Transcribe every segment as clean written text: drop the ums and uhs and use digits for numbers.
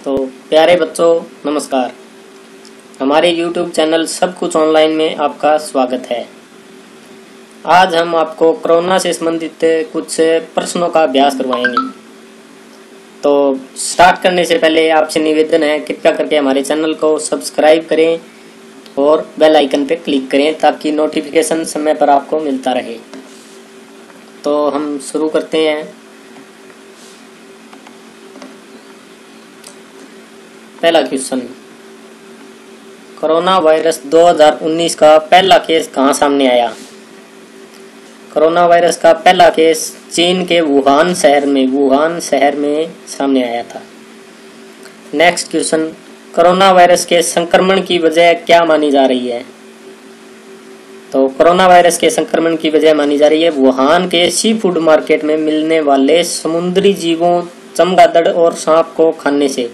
तो प्यारे बच्चों नमस्कार। हमारे YouTube चैनल सब कुछ ऑनलाइन में आपका स्वागत है। आज हम आपको कोरोना से संबंधित कुछ प्रश्नों का अभ्यास करवाएंगे। तो स्टार्ट करने से पहले आपसे निवेदन है, कृपया करके हमारे चैनल को सब्सक्राइब करें और बेल आइकन पर क्लिक करें ताकि नोटिफिकेशन समय पर आपको मिलता रहे। तो हम शुरू करते हैं। पहला क्वेश्चन, कोरोना वायरस 2019 का पहला केस कहाँ सामने आया? कोरोना वायरस का पहला केस चीन के वुहान शहर में सामने आया था। नेक्स्ट क्वेश्चन, कोरोना वायरस के संक्रमण की वजह क्या मानी जा रही है? तो कोरोना वायरस के संक्रमण की वजह मानी जा रही है वुहान के सी फूड मार्केट में मिलने वाले समुद्री जीवों, चमगादड़ और सांप को खाने से।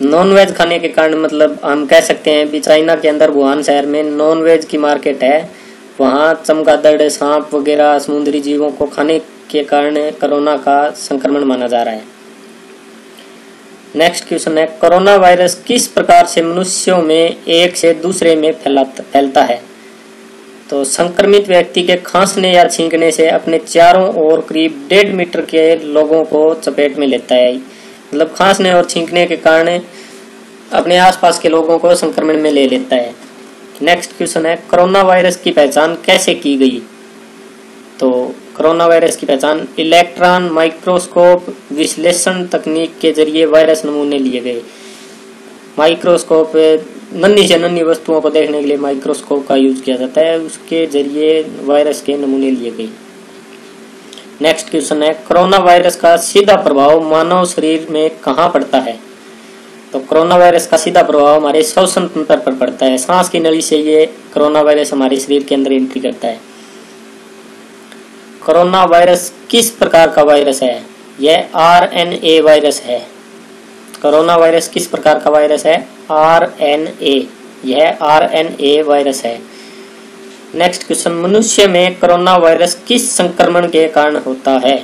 नॉन वेज खाने के कारण, मतलब हम कह सकते हैं भी चाइना के अंदर वुहान शहर में नॉन वेज की मार्केट है, वहाँ चमगादड़, सांप वगैरह समुद्री जीवों को खाने के कारण कोरोना का संक्रमण माना जा रहा है। नेक्स्ट क्वेश्चन है, कोरोना वायरस किस प्रकार से मनुष्यों में एक से दूसरे में फैलता है? तो संक्रमित व्यक्ति के खांसने या छींकने से अपने चारों ओर करीब 1.5 मीटर के लोगों को चपेट में लेता है। मतलब खांसने और छींकने के कारण अपने आसपास के लोगों को संक्रमण में ले लेता है। नेक्स्ट क्वेश्चन है, कोरोना वायरस की पहचान कैसे की गई? तो कोरोना वायरस की पहचान इलेक्ट्रॉन माइक्रोस्कोप विश्लेषण तकनीक के जरिए वायरस नमूने लिए गए। माइक्रोस्कोप, नन्ही से नन्ही वस्तुओं को देखने के लिए माइक्रोस्कोप का यूज किया जाता है, उसके जरिए वायरस के नमूने लिए गए। नेक्स्ट क्वेश्चन है, कोरोना वायरस का सीधा प्रभाव मानव शरीर में कहाँ पड़ता है? तो कोरोना वायरस का सीधा प्रभाव हमारे श्वसन तंत्र पर पड़ता है। सांस की नली से ये कोरोना वायरस हमारे शरीर के अंदर एंट्री करता है। कोरोना वायरस किस प्रकार का वायरस है? यह RNA वायरस है। कोरोना वायरस किस प्रकार का वायरस है? RNA, यह RNA वायरस है। नेक्स्ट क्वेश्चन, मनुष्य में कोरोना वायरस किस संक्रमण के कारण होता है?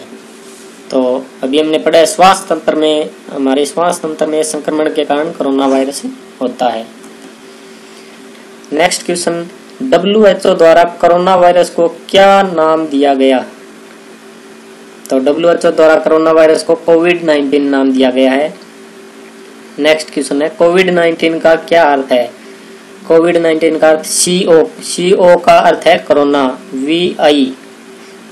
तो अभी हमने पढ़ा है श्वास तंत्र में, हमारे श्वास तंत्र में संक्रमण के कारण कोरोना वायरस होता है। नेक्स्ट क्वेश्चन, WHO द्वारा कोरोना वायरस को क्या नाम दिया गया? तो WHO द्वारा कोरोना वायरस को कोविड-19 नाम दिया गया है। नेक्स्ट क्वेश्चन है, कोविड-19 का क्या अर्थ है? कोविड-19 का अर्थ CO का अर्थ है कोरोना,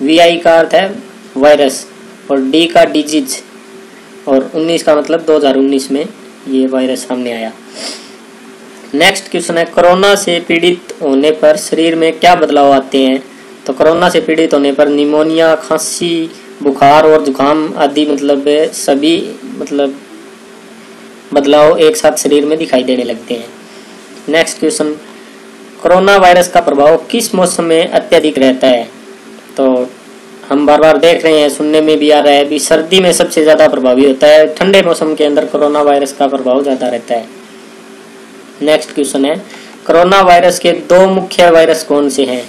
VI का अर्थ है वायरस और D का डिजीज और 19 का मतलब 2019 में ये वायरस सामने आया। नेक्स्ट क्वेश्चन है, कोरोना से पीड़ित होने पर शरीर में क्या बदलाव आते हैं? तो कोरोना से पीड़ित होने पर निमोनिया, खांसी, बुखार और जुकाम आदि सभी बदलाव एक साथ शरीर में दिखाई देने लगते हैं। नेक्स्ट क्वेश्चन, कोरोना वायरस का प्रभाव किस मौसम में अत्यधिक रहता है? तो हम बार बार देख रहे हैं, सुनने में भी आ रहा है भी सर्दी में सबसे ज़्यादा प्रभावी होता है, ठंडे मौसम के अंदर कोरोना वायरस का प्रभाव ज़्यादा रहता है। नेक्स्ट क्वेश्चन है, कोरोना वायरस के 2 मुख्य वायरस कौन से हैं?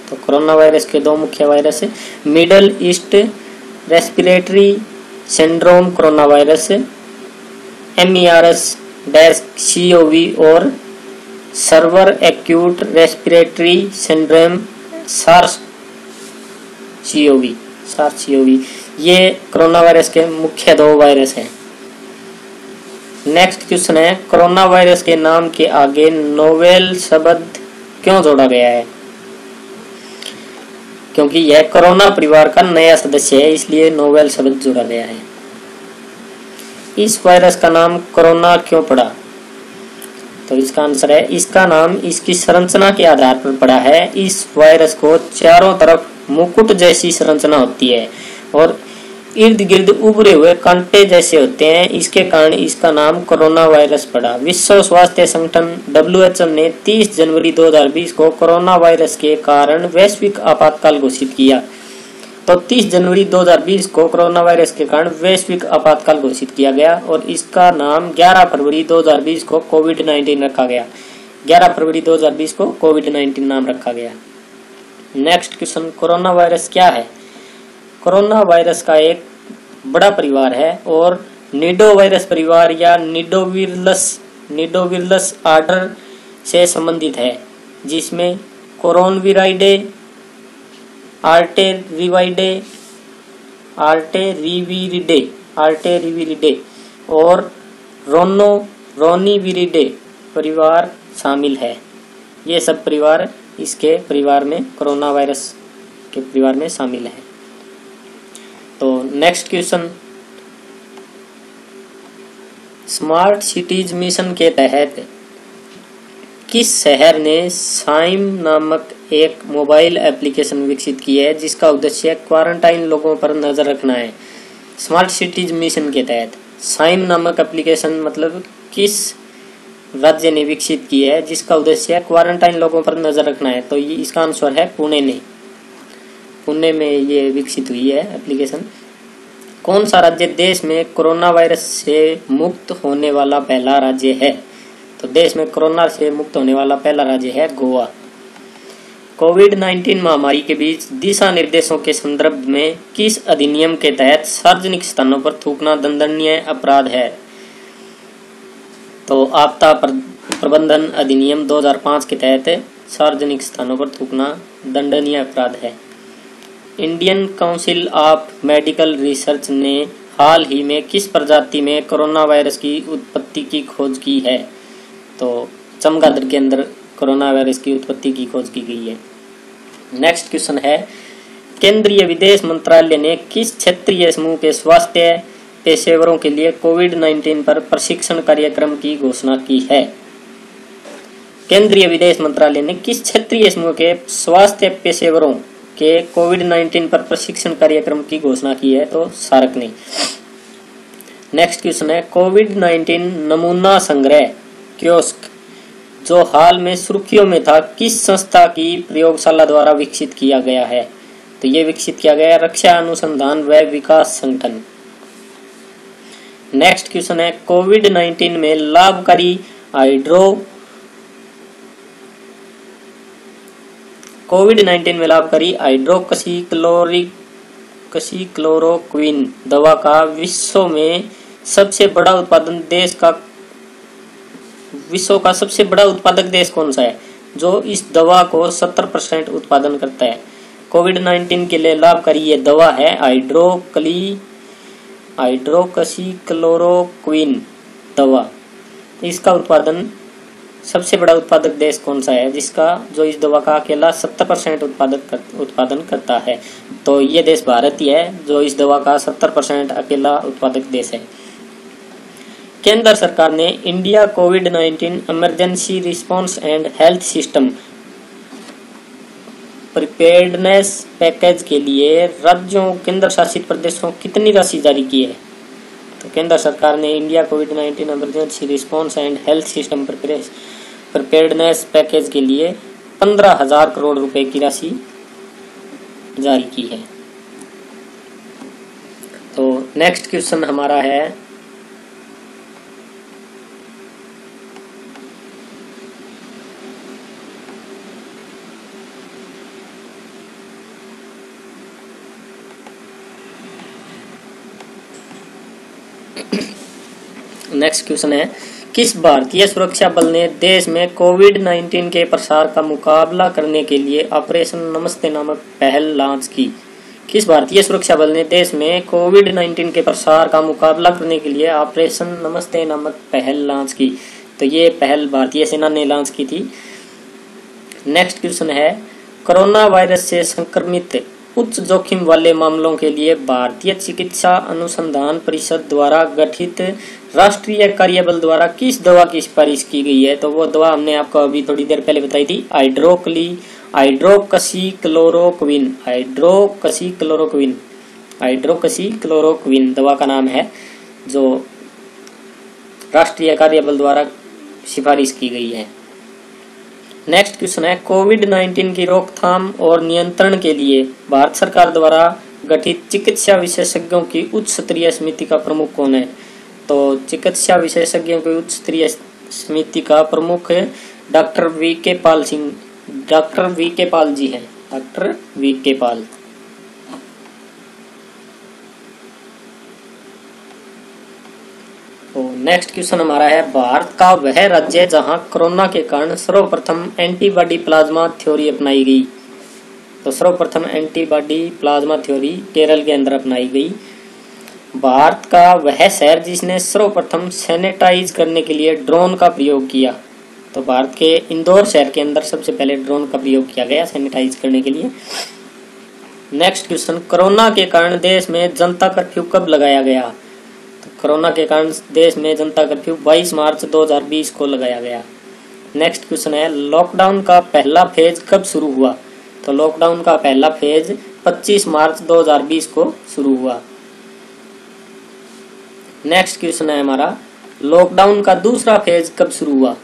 तो कोरोना वायरस के 2 मुख्य virus middle East respiratory syndrome corona virus MERS-CoV और server acute respiratory syndrome SARS-CoV, ये कोरोना वायरस के मुख्य 2 वायरस हैं। नेक्स्ट क्वेश्चन है, कोरोना वायरस के नाम के आगे नोवेल शब्द क्यों जोड़ा गया है? क्योंकि यह कोरोना परिवार का नया सदस्य है, इसलिए नोवेल शब्द जोड़ा गया है। इस वायरस का नाम कोरोना क्यों पड़ा? तो इसका आंसर है, इसका नाम इसकी संरचना के आधार पर पड़ा है। इस वायरस को चारों तरफ मुकुट जैसी संरचना होती है और इर्द गिर्द उभरे हुए कांटे जैसे होते हैं, इसके कारण इसका नाम कोरोना वायरस पड़ा। विश्व स्वास्थ्य संगठन WHO ने 30 जनवरी 2020 को कोरोना वायरस के कारण वैश्विक आपातकाल घोषित किया। तो 30 जनवरी 2020 को कोरोना वायरस के कारण वैश्विक आपातकाल घोषित किया गया और इसका नाम 11 फरवरी 2020 को कोविड-19 रखा गया। 11 फरवरी 2020 को कोविड-19 नाम रखा गया। नेक्स्ट क्वेश्चन, कोरोना वायरस क्या है? कोरोना वायरस का एक बड़ा परिवार है और निडोवायरस परिवार या निडोविरलस आर्डर से संबंधित है, जिसमें कोरोनविराइडे, आर्टेरिविरिडे और रोनीविरिडे परिवार शामिल है। ये सब परिवार इसके परिवार में, कोरोना वायरस के परिवार में शामिल है। तो next question, smart cities mission के तहत किस शहर ने साइम नामक एक मोबाइल एप्लीकेशन विकसित की है, जिसका उद्देश्य क्वारंटाइन लोगों पर नजर रखना है। स्मार्ट सिटीज मिशन के तहत साइम नामक एप्लीकेशन मतलब किस राज्य ने विकसित की है, जिसका उद्देश्य क्वारंटाइन लोगों पर नजर रखना है। तो ये इसका आंसर है पुणे में ये विकसित हुई है एप्लीकेशन। कौन सा राज्य देश में कोरोना वायरस से मुक्त होने वाला पहला राज्य है? तो देश में कोरोना से मुक्त होने वाला पहला राज्य है गोवा। कोविड-19 महामारी के बीच दिशा निर्देशों के संदर्भ में किस अधिनियम के तहत सार्वजनिक स्थानों पर थूकना दंडनीय अपराध है? तो आपदा प्रबंधन अधिनियम 2005 के तहत सार्वजनिक स्थानों पर थूकना दंडनीय अपराध है। Indian council of medical research ने हाल ही में किस प्रजाति में कोरोना वायरस की उत्पत्ति की खोज की है? तो चमगादड़ के अंदर कोरोना वायरस की उत्पत्ति की खोज की गई है। नेक्स्ट क्वेश्चन है, केंद्रीय विदेश मंत्रालय ने किस क्षेत्रीय समूह के स्वास्थ्य पेशेवरों के लिए कोविड-19 पर प्रशिक्षण कार्यक्रम की घोषणा की है? केंद्रीय विदेश मंत्रालय ने किस क्षेत्रीय समूह के स्वास्थ्य पेशेवरों के कोविड-19 पर प्रशिक्षण कार्यक्रम की घोषणा की है? तो सार्क ने। नेक्स्ट क्वेश्चन है, कोविड-19 नमूना संग्रह कियोस्क जो हाल में सुर्खियों में था, किस संस्था की प्रयोगशाला द्वारा विकसित किया गया है? तो ये विकसित किया गया रक्षा अनुसंधान व विकास संगठन। नेक्स्ट क्वेश्चन है, कोविड-19 में लाभकारी हाइड्रोक्सीक्लोरोक्विन दवा का विश्व का सबसे बड़ा उत्पादक देश कौन सा है, जो इस दवा को 70% उत्पादन करता है? कोविड-19 के लिए लाभकारी ये दवा है हाइड्रोक्सीक्लोरोक्विन दवा। इसका उत्पादन सबसे बड़ा उत्पादक देश कौन सा है, जो इस दवा का अकेला 70% उत्पादन करता है? तो ये देश भारत ही है, जो इस दवा का 70% अकेला उत्पादक देश है। केंद्र सरकार ने India covid emergency response and health system preparedness package के लिए राज्यों केंद्र शासित प्रदेशों कितनी राशि जारी की है? तो केंद्र सरकार ने India covid emergency response and health system preparedness package के लिए 15,000 करोड़ रुपए की राशि जारी की है। तो नेक्स्ट क्वेश्चन हमारा है, नेक्स्ट क्वेश्चन है, किस भारतीय सुरक्षा बल ने देश में कोविड-19 के प्रसार का मुकाबला करने के लिए ऑपरेशन नमस्ते नामक पहल लॉन्च की? किस भारतीय सुरक्षा बल ने देश में कोविड-19 के प्रसार का मुकाबला करने के लिए ऑपरेशन नमस्ते नामक पहल लॉन्च की? तो ये पहल भारतीय सेना ने लॉन्च की थी। नेक्स्ट क्वेश्चन है, कोरोना वायरस से संक्रमित उच्च जोखिम वाले मामलों के लिए भारतीय चिकित्सा अनुसंधान परिषद द्वारा गठित राष्ट्रीय कार्यबल द्वारा किस दवा की सिफारिश की गई है? तो वो दवा हमने आपको अभी थोड़ी देर पहले बताई थी, हाइड्रोक्सीक्लोरोक्विन दवा का नाम है, जो राष्ट्रीय कार्यबल द्वारा सिफारिश की गई है। नेक्स्ट क्वेश्चन है, कोविड-19 की रोकथाम और नियंत्रण के लिए भारत सरकार द्वारा गठित चिकित्सा विशेषज्ञों की उच्च स्तरीय समिति का प्रमुख कौन है? तो चिकित्सा विशेषज्ञों की उच्च स्तरीय समिति का प्रमुख डॉक्टर वी के पाल जी हैं। डॉक्टर वी के पाल। नेक्स्ट क्वेश्चन हमारा है, भारत का वह राज्य जहां कोरोना के कारण सर्वप्रथम एंटीबॉडी प्लाज्मा थ्योरी अपनाई गई। तो सर्वप्रथम एंटीबॉडी प्लाज्मा थ्योरी केरल के अंदर अपनाई गई। भारत का वह शहर जिसने सर्वप्रथम सैनिटाइज करने के लिए ड्रोन का प्रयोग किया। तो भारत के इंदौर शहर के अंदर सबसे पहले ड्रोन का प्रयोग किया गया सैनिटाइज करने के लिए। नेक्स्ट क्वेश्चन, कोरोना के कारण देश में जनता कर्फ्यू कब लगाया गया। तो कोरोना के कारण देश में जनता कर्फ्यू 22 मार्च 2020 को लगाया गया। नेक्स्ट क्वेश्चन है, लॉकडाउन का पहला फेज कब शुरू हुआ। तो लॉकडाउन का पहला फेज 25 मार्च 2020 को शुरू हुआ। नेक्स्ट क्वेश्चन है हमारा, लॉकडाउन का दूसरा फेज कब शुरू हुआ।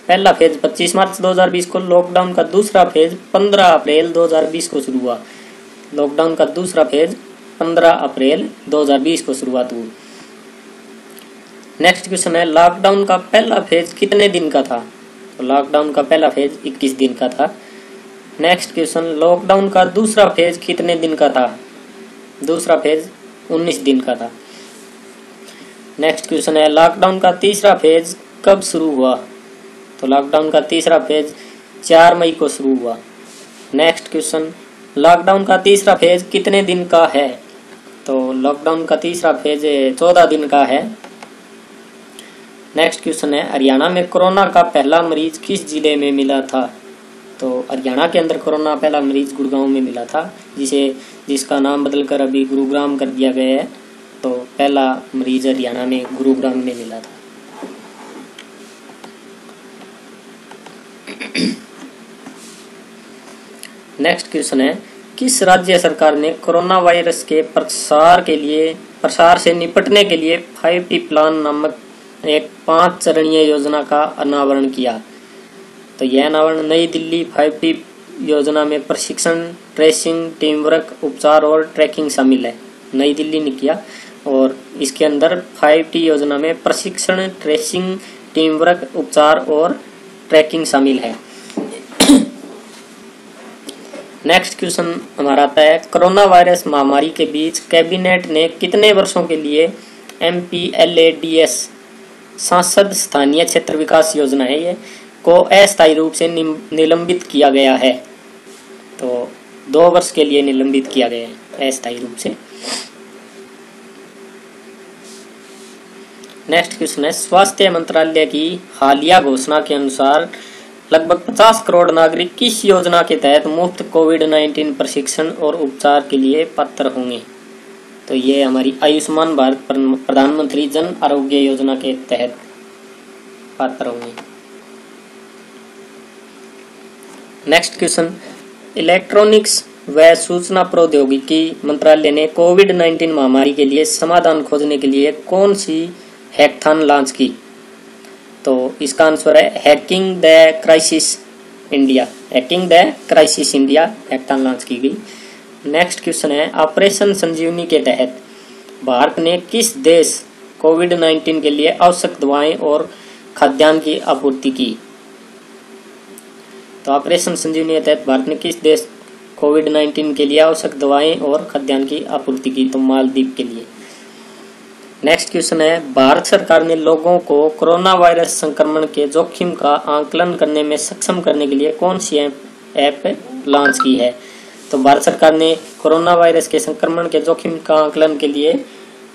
पहला फेज 25 मार्च 2020 को, लॉकडाउन का दूसरा फेज 15 अप्रैल 2020 को शुरू हुआ। लॉकडाउन का दूसरा फेज 15 अप्रैल 2020 को शुरुआत हुई। नेक्स्ट क्वेश्चन है, लॉकडाउन का पहला फेज कितने दिन का था। तो लॉकडाउन का पहला फेज 21 दिन का था। नेक्स्ट क्वेश्चन, लॉकडाउन का दूसरा फेज कितने दिन का था। दूसरा फेज 19 दिन का था। नेक्स्ट क्वेश्चन है, लॉकडाउन का तीसरा फेज कब शुरू हुआ। तो लॉकडाउन का तीसरा फेज 4 मई को शुरू हुआ। नेक्स्ट क्वेश्चन, लॉकडाउन का तीसरा फेज कितने दिन का है। तो लॉकडाउन का तीसरा फेज 14 दिन का है। नेक्स्ट क्वेश्चन है, हरियाणा में कोरोना का पहला मरीज किस जिले में मिला था। तो हरियाणा के अंदर कोरोना पहला मरीज गुड़गांव में मिला था, जिसका नाम बदलकर अभी गुरुग्राम कर दिया गया है। तो पहला मरीज हरियाणा में गुरुग्राम में मिला था। नेक्स्ट क्वेश्चन है, किस राज्य सरकार ने कोरोना वायरस के प्रसार से निपटने के लिए 5T प्लान नामक एक 5 चरणीय योजना का अनावरण किया। तो यह अनावरण नई दिल्ली 5T योजना में प्रशिक्षण, ट्रेसिंग, टीम वर्क, उपचार और ट्रैकिंग शामिल है। नई दिल्ली ने किया और इसके अंदर 5T योजना में प्रशिक्षण, ट्रेसिंग, टीम वर्क, उपचार और ट्रैकिंग शामिल है। नेक्स्ट क्वेश्चन हमारा आता है, कोरोना वायरस महामारी के बीच कैबिनेट ने कितने वर्षों के लिए MPLADS सांसद स्थानीय क्षेत्र विकास योजना है ये को अस्थायी रूप से निलंबित किया गया है। तो 2 वर्ष के लिए निलंबित किया गया है अस्थायी रूप से। नेक्स्ट क्वेश्चन है, स्वास्थ्य मंत्रालय की हालिया घोषणा के अनुसार लगभग 50 करोड़ नागरिक किस योजना के तहत मुफ्त कोविड-19 प्रशिक्षण और उपचार के लिए पात्र होंगे। तो ये हमारी आयुष्मान भारत प्रधानमंत्री जन आरोग्य योजना के तहत पात्र होंगे। नेक्स्ट क्वेश्चन, इलेक्ट्रॉनिक्स व सूचना प्रौद्योगिकी मंत्रालय ने कोविड-19 महामारी के लिए समाधान खोजने के लिए कौन सी हैकाथॉन लॉन्च की। तो इसका आंसर है hacking the crisis India. Hacking the crisis India hackathon launch की गई। नेक्स्ट क्वेश्चन है, ऑपरेशन संजीवनी के तहत भारत ने किस देश कोविड-19 के लिए आवश्यक दवाएं और खाद्यान्न की आपूर्ति की। तो ऑपरेशन संजीवनी के तहत भारत ने किस देश कोविड-19 के लिए आवश्यक दवाएं और खाद्यान्न की आपूर्ति की। तो मालदीव के लिए। नेक्स्ट क्वेश्चन है, भारत सरकार ने लोगों को कोरोना वायरस संक्रमण के जोखिम का आकलन करने में सक्षम करने के लिए कौन सी ऐप लॉन्च की है। तो भारत सरकार ने कोरोना वायरस के संक्रमण के जोखिम का आकलन के लिए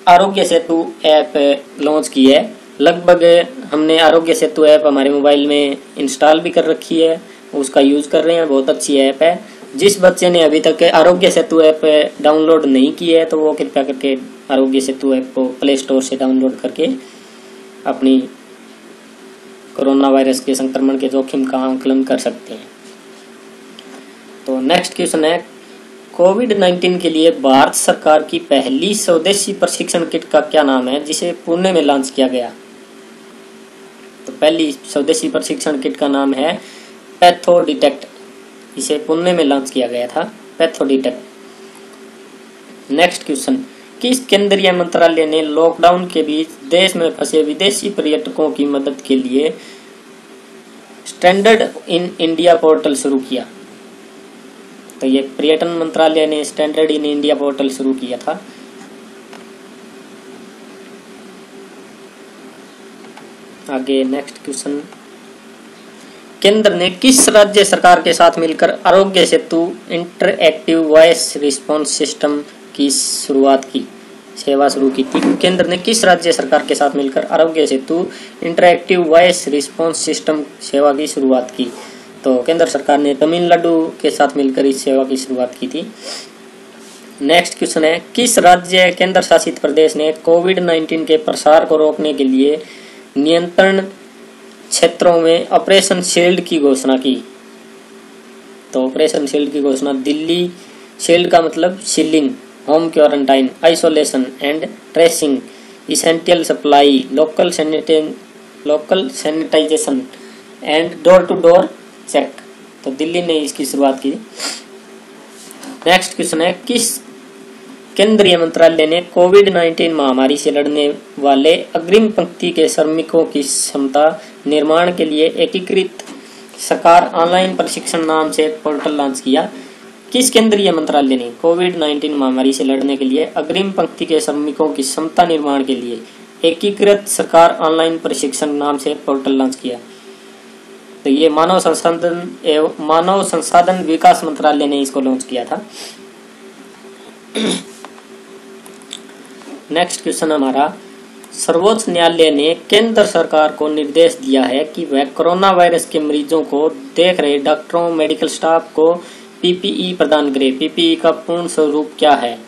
आरोग्य सेतु ऐप लॉन्च की है। लगभग हमने आरोग्य सेतु ऐप हमारे मोबाइल में इंस्टॉल भी कर रखी है, उसका यूज कर रहे हैं। बहुत अच्छी ऐप है। जिस बच्चे ने अभी तक आरोग्य सेतु ऐप डाउनलोड नहीं की है तो वो कृपया करके आरोग्य सेतु ऐप को प्ले स्टोर से डाउनलोड करके अपनी कोरोना वायरस के संक्रमण के जोखिम का आकलन कर सकते हैं। तो नेक्स्ट क्वेश्चन है, कोविड-19 के लिए भारत सरकार की पहली स्वदेशी प्रशिक्षण किट का क्या नाम है जिसे पुणे में लॉन्च किया गया। तो पहली स्वदेशी प्रशिक्षण किट का नाम है पैथोडिटेक्ट। इसे पुणे में लॉन्च किया गया था, पैथोडिटेक्ट। नेक्स्ट क्वेश्चन, किस केंद्रीय मंत्रालय ने लॉकडाउन के बीच देश में फंसे विदेशी पर्यटकों की मदद के लिए स्टैंडर्ड इन इंडिया पोर्टल शुरू किया। तो ये पर्यटन मंत्रालय ने स्टैंडर्ड इन इंडिया पोर्टल शुरू किया था। आगे नेक्स्ट क्वेश्चन, केंद्र ने किस राज्य सरकार के साथ मिलकर Aarogya Setu interactive voice response system की शुरुआत की, सेवा शुरू की थी? केंद्र ने किस राज्य सरकार के साथ मिलकर Aarogya Setu interactive voice response system सेवा की शुरुआत की? तो केंद्र सरकार ने तमिलनाडु के साथ मिलकर इस सेवा की शुरुआत की थी। नेक्स्ट क्वेश्चन है, किस राज्य केंद्र शासित प्रदेश ने कोविड-19 के प्रसार को रोकने के लिए नियंत्रण क्षेत्रों में ऑपरेशन शील्ड की घोषणा की? तो ऑपरेशन शील्ड की घोषणा दिल्ली, शील्ड का मतलब shielding, home quarantine, isolation and tracing, essential supply, local sanitisation and door to door check. तो दिल्ली ने इसकी शुरुआत की। नेक्स्ट क्वेश्चन है, किस केंद्रीय मंत्रालय ने कोविड-19 महामारी से लड़ने वाले अग्रिम पंक्ति के श्रमिकों की क्षमता निर्माण के लिए एकीकृत सरकार ऑनलाइन प्रशिक्षण नाम से एक पोर्टल लॉन्च किया? किस केंद्रीय मंत्रालय ने कोविड-19 महामारी से लड़ने के लिए अग्रिम पंक्ति के श्रमिकों की क्षमता निर्माण के लिए एकीकृत सरकार ऑनलाइन प्रशिक्षण नाम से एक पोर्टल लॉन्च किया? तो ये मानव संसाधन विकास मंत्रालय ने इसको लॉन्च किया था। नेक्स्ट क्वेश्चन हमारा, सर्वोच्च न्यायालय ने केंद्र सरकार को निर्देश दिया है कि वह कोरोना वायरस के मरीजों को देख रहे डॉक्टरों, मेडिकल स्टाफ को पीपीई प्रदान करे। पीपीई का पूर्ण स्वरूप क्या है?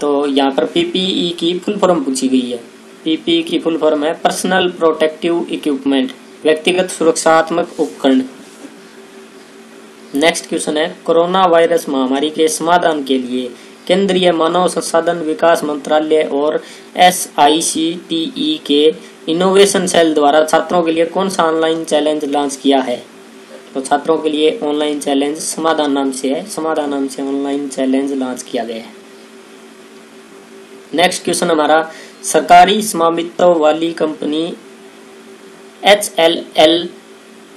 तो यहाँ पर पीपीई की फुल फॉर्म पूछी गई है। पीपीई की फुल फॉर्म है पर्सनल प्रोटेक्टिव इक्विपमेंट, व्यक्तिगत सुरक्षात्मक उपकरण। नेक्स्ट क्वेश्चन है, कोरोना वायरस महामारी के समाधान के लिए केंद्रीय मानव संसाधन विकास मंत्रालय और SICTE के इनोवेशन सेल द्वारा छात्रों के लिए कौन सा ऑनलाइन चैलेंज लॉन्च किया है? तो छात्रों के लिए ऑनलाइन चैलेंज समाधान नाम से है, समाधान नाम से ऑनलाइन चैलेंज लॉन्च किया गया है। नेक्स्ट क्वेश्चन हमारा, सरकारी स्वामित्व वाली company HLL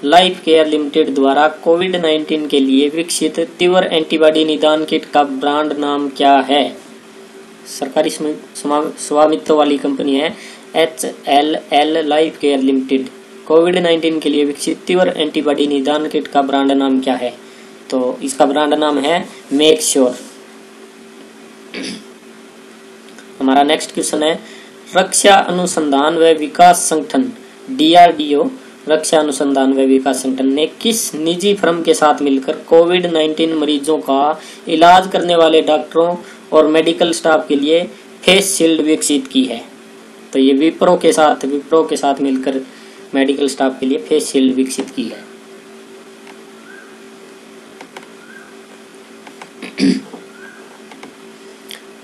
life care limited द्वारा कोविड-19 के लिए विकसित तीव्र एंटीबॉडी निदान किट का ब्रांड नाम क्या है? सरकारी स्वामित्व वाली कंपनी है HLL लाइफ केयर लिमिटेड। कोविड-19 के लिए विकसित तीव्र एंटीबॉडी निदान किट का ब्रांड नाम क्या है? तो इसका ब्रांड नाम है मेक श्योर। हमारा नेक्स्ट क्वेश्चन है, रक्षा अनुसंधान व विकास संगठन DRDO, रक्षा अनुसंधान व विकास संगठन ने किस निजी फर्म के साथ मिलकर कोविड-19 मरीजों का इलाज करने वाले डॉक्टरों और मेडिकल स्टाफ के लिए फेस शील्ड विकसित की है? तो ये विप्रो के साथ मिलकर मेडिकल स्टाफ के लिए फेस शील्ड विकसित की है।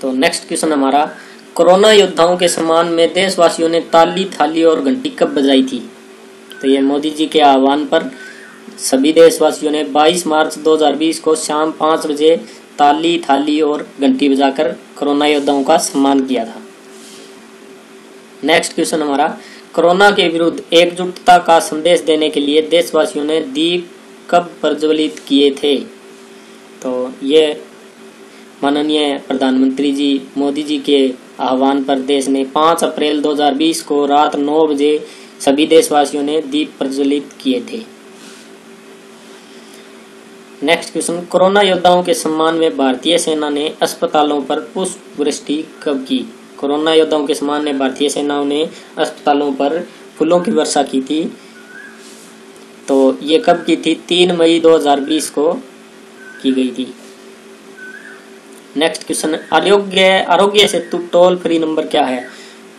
तो नेक्स्ट क्वेश्चन हमारा, कोरोना योद्धाओं के सम्मान में देशवासियों ने ताली, थाली और घंटी कब बजाई थी? तो ये मोदी जी के आह्वान पर सभी देशवासियों ने 22 मार्च 2020 को शाम 5 बजे ताली, थाली और घंटी बजाकर कोरोना योद्धाओं का सम्मान किया था। नेक्स्ट क्वेश्चन हमारा, कोरोना के विरुद्ध एकजुटता का संदेश देने के लिए देशवासियों ने दीप कब प्रज्वलित किए थे? तो ये माननीय प्रधानमंत्री जी मोदी जी के आह्वान पर देश ने 5 अप्रैल 2020 को रात 9 बजे सभी देशवासियों ने दीप प्रज्वलित किए थे। नेक्स्ट क्वेश्चन, कोरोना योद्धाओं के सम्मान में भारतीय सेना ने अस्पतालों पर पुष्प वृष्टि कब की? कोरोना योद्धाओं के सम्मान में भारतीय सेनाओं ने अस्पतालों पर फूलों की वर्षा की थी। तो ये कब की थी? 3 मई 2020 को की गई थी। Next question, Aarogya Setu toll free number क्या है?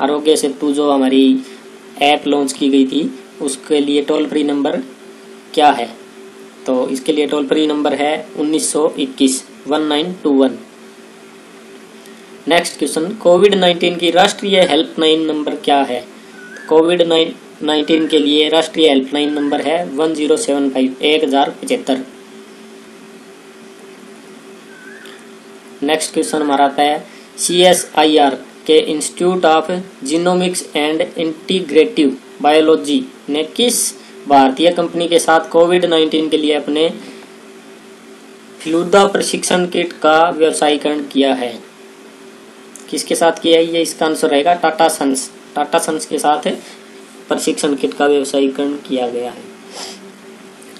आरोग्य सेतु जो हमारी ऐप लॉन्च की गई थी उसके लिए टोल फ्री नंबर क्या है? तो इसके लिए टोल फ्री नंबर है 1921 नेक्स्ट क्वेश्चन, कोविड-19 की राष्ट्रीय हेल्पलाइन नंबर क्या है? कोविड-19 के लिए राष्ट्रीय हेल्पलाइन नंबर है 1075 1075। नेक्स्ट क्वेश्चन हमारा आता है, CSIR के institute of genomics and integrative biology ने किस भारतीय कंपनी के साथ कोविड-19 के लिए अपने फ्लूदा प्रशिक्षण किट का व्यवसायीकरण किया है? किसके साथ किया है? ये इसका आंसर रहेगा टाटा सन्स के साथ प्रशिक्षण किट का व्यवसायीकरण किया गया है।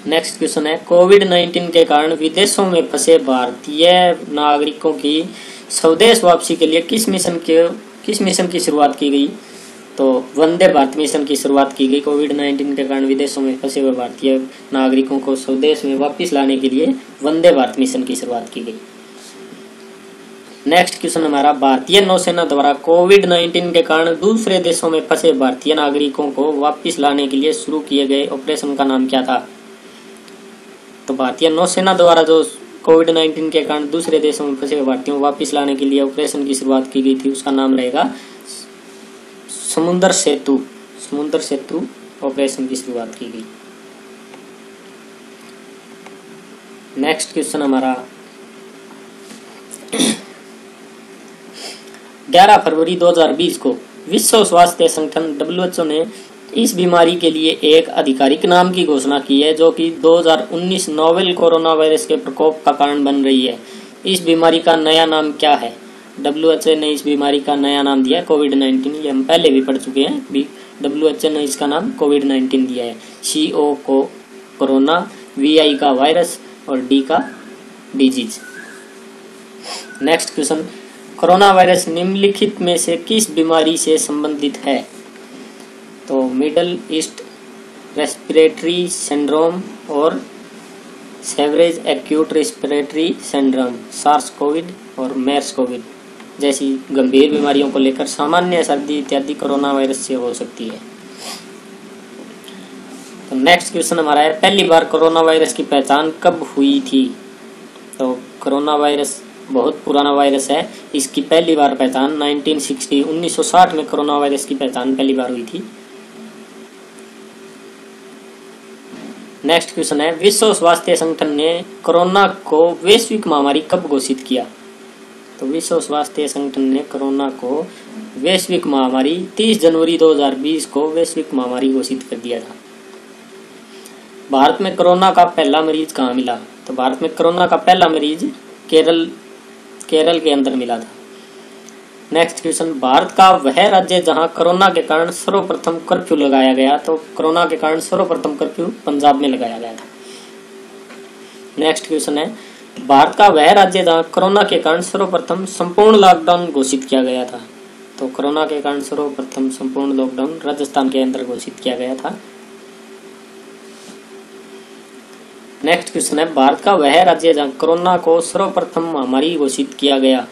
नेक्स्ट क्वेश्चन है, कोविड-19 के कारण विदेशों में फंसे भारतीय नागरिकों की स्वदेश वापसी के लिए किस मिशन की शुरुआत की गई? तो वंदे भारत मिशन की शुरुआत की गई। कोविड-19 के कारण विदेशों में फंसे हुए भारतीय नागरिकों को स्वदेश में वापस लाने के लिए वंदे भारत मिशन की शुरुआत की गई। नेक्स्ट क्वेश्चन हमारा, भारतीय नौसेना द्वारा कोविड-19 के कारण दूसरे देशों में फंसे भारतीय नागरिकों को वापस लाने के लिए शुरू किए गए ऑपरेशन का नाम क्या था? तो भारतीय नौसेना द्वारा जो कोविड-19 के कारण दूसरे देशों में फंसे हुए भारतीयों को वापस लाने के लिए ऑपरेशन की शुरुआत की गई थी, उसका नाम रहेगा समुद्र सेतु ऑपरेशन की शुरुआत की गई। नेक्स्ट क्वेश्चन हमारा, 11 फरवरी 2020 को विश्व स्वास्थ्य संगठन WHO ने इस बीमारी के लिए एक आधिकारिक नाम की घोषणा की है, जो कि 2019 नोवेल कोरोना वायरस के प्रकोप का कारण बन रही है। इस बीमारी का नया नाम क्या है? WHO ने इस बीमारी का नया नाम दिया है कोविड-19। ये हम पहले भी पढ़ चुके हैं। WHO ने इसका नाम कोविड-19 दिया है। CO को कोरोना, VI का वायरस और D का disease. Next question, corona virus निम्नलिखित में से किस बीमारी से संबंधित है? तो मिडल ईस्ट रेस्पिरेटरी सिंड्रोम और severe acute respiratory syndrome, SARS COVID और मेर्स कोविड जैसी गंभीर बीमारियों को लेकर सामान्य सर्दी इत्यादि कोरोना वायरस से हो सकती है। तो नेक्स्ट क्वेश्चन हमारा है, पहली बार कोरोना वायरस की पहचान कब हुई थी? तो कोरोना वायरस बहुत पुराना वायरस है। इसकी पहली बार पहचान 1960 में कोरोना वायरस की पहचान पहली बार हुई थी। नेक्स्ट क्वेश्चन है, विश्व स्वास्थ्य संगठन ने कोरोना को वैश्विक महामारी कब घोषित किया? तो विश्व स्वास्थ्य संगठन ने कोरोना को वैश्विक महामारी 30 जनवरी 2020 को वैश्विक महामारी घोषित कर दिया था। भारत में कोरोना का पहला मरीज कहाँ मिला? तो भारत में कोरोना का पहला मरीज केरल के अंदर मिला था। नेक्स्ट क्वेश्चन, भारत का वह राज्य जहां कोरोना के कारण सर्वप्रथम कर्फ्यू लगाया गया? तो कोरोना के कारण सर्वप्रथम कर्फ्यू पंजाब में लगाया गया था। नेक्स्ट क्वेश्चन है, भारत का वह राज्य जहां कोरोना के कारण सर्वप्रथम संपूर्ण लॉकडाउन घोषित किया गया था? तो कोरोना के कारण सर्वप्रथम संपूर्ण लॉकडाउन राजस्थान के अंदर घोषित किया गया था। नेक्स्ट क्वेश्चन है, भारत का वह राज्य जहां कोरोना को सर्वप्रथम महामारी घोषित किया गया?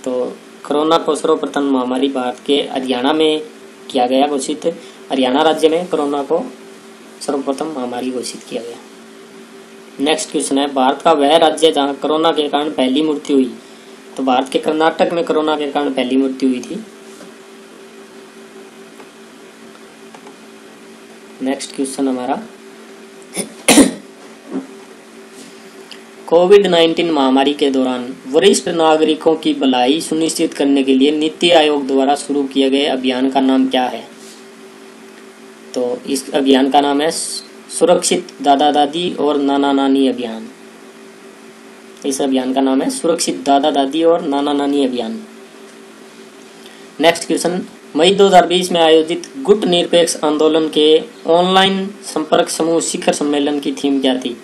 तो कोरोना को सर्वप्रथम महामारी भारत के हरियाणा में किया गया घोषित। हरियाणा राज्य में कोरोना को सर्वप्रथम महामारी घोषित किया गया। नेक्स्ट क्वेश्चन है, भारत का वह राज्य जहां कोरोना के कारण पहली मृत्यु हुई? तो भारत के कर्नाटक में कोरोना के कारण पहली मृत्यु हुई थी। नेक्स्ट क्वेश्चन हमारा, कोविड-19 महामारी के दौरान वरिष्ठ नागरिकों की भलाई सुनिश्चित करने के लिए नीति आयोग द्वारा शुरू किए गए अभियान का नाम क्या है? तो इस अभियान का नाम है सुरक्षित दादा दादी और नाना नानी अभियान। इस अभियान का नाम है सुरक्षित दादा दादी और नाना नानी अभियान। नेक्स्ट क्वेश्चन, मई 2020 में आयोजित गुट निरपेक्ष आंदोलन के ऑनलाइन संपर्क समूह शिखर सम्मेलन की थीम क्या थी?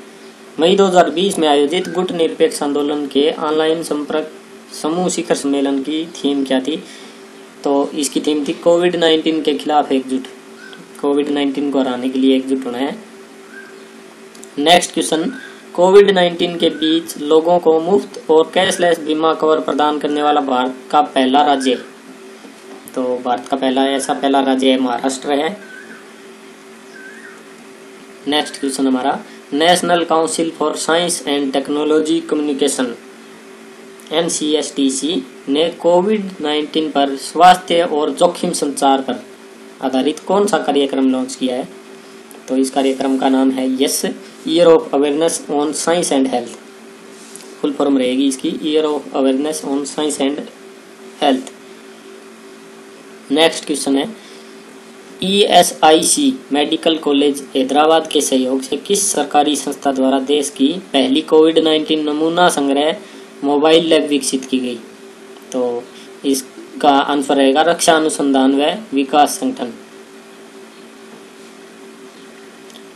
मई 2020 में आयोजित गुट निरपेक्ष आंदोलन के ऑनलाइन संपर्क समूह शिखर सम्मेलन की थीम क्या थी? तो इसकी थीम थी कोविड-19 के खिलाफ एकजुट। कोविड-19 को हराने के लिए एकजुट होना है। नेक्स्ट क्वेश्चन, कोविड-19 के बीच लोगों को मुफ्त और कैशलेस बीमा कवर प्रदान करने वाला भारत का पहला राज्य? तो भारत का पहला राज्य महाराष्ट्र है। नेक्स्ट क्वेश्चन हमारा, national council for science and technology communication NCSTC ने कोविड-19 पर स्वास्थ्य और जोखिम संचार पर आधारित कौन सा कार्यक्रम लॉन्च किया है? तो इस कार्यक्रम का नाम है yes year of awareness on science and health. Full form रहेगी इसकी year of awareness on science and health. Next question है, ESIC मेडिकल कॉलेज हैदराबाद के सहयोग से किस सरकारी संस्था द्वारा देश की पहली कोविड-19 नमूना संग्रह मोबाइल लैब विकसित की गई? तो इसका आंसर रहेगा रक्षा अनुसंधान व विकास संगठन।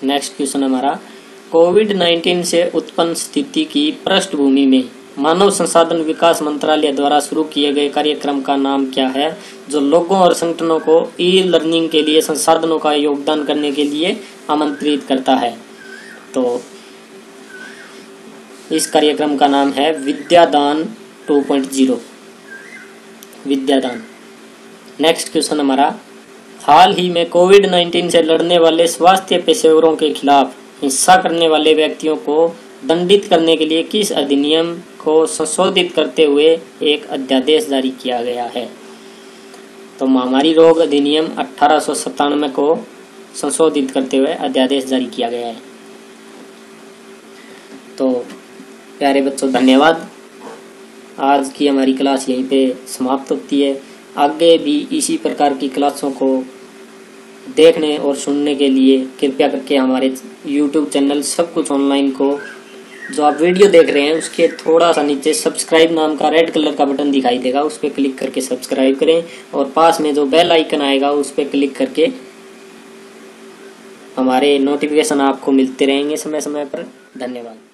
नेक्स्ट क्वेश्चन हमारा, कोविड-19 से उत्पन्न स्थिति की पृष्ठभूमि में मानव संसाधन विकास मंत्रालय द्वारा शुरू किए गए कार्यक्रम का नाम क्या है, जो लोगों और संगठनों को ई लर्निंग के लिए संसाधनों का योगदान करने के लिए आमंत्रित करता है। तो इस कार्यक्रम का नाम है विद्यादान 2.0, विद्यादान। नेक्स्ट क्वेश्चन हमारा, हाल ही में कोविड-19 से लड़ने वाले स्वास्थ्य पेशेवरों के खिलाफ हिंसा करने वाले व्यक्तियों को दंडित करने के लिए किस अधिनियम को संशोधित करते हुए एक अध्यादेश जारी किया गया है? तो महामारी रोग अधिनियम 1897 को संशोधित करते हुए अध्यादेश जारी किया गया है। तो प्यारे बच्चों, धन्यवाद। आज की हमारी क्लास यहीं पे समाप्त होती है। आगे भी इसी प्रकार की क्लासों को देखने और सुनने के लिए कृपया करके हमारे YouTube चैनल सब कुछ ऑनलाइन को, जो आप वीडियो देख रहे हैं उसके थोड़ा सा नीचे सब्सक्राइब नाम का रेड कलर का बटन दिखाई देगा, उस पर क्लिक करके सब्सक्राइब करें और पास में जो बेल आइकन आएगा उस पर क्लिक करके हमारे नोटिफिकेशन आपको मिलते रहेंगे समय समय पर। धन्यवाद।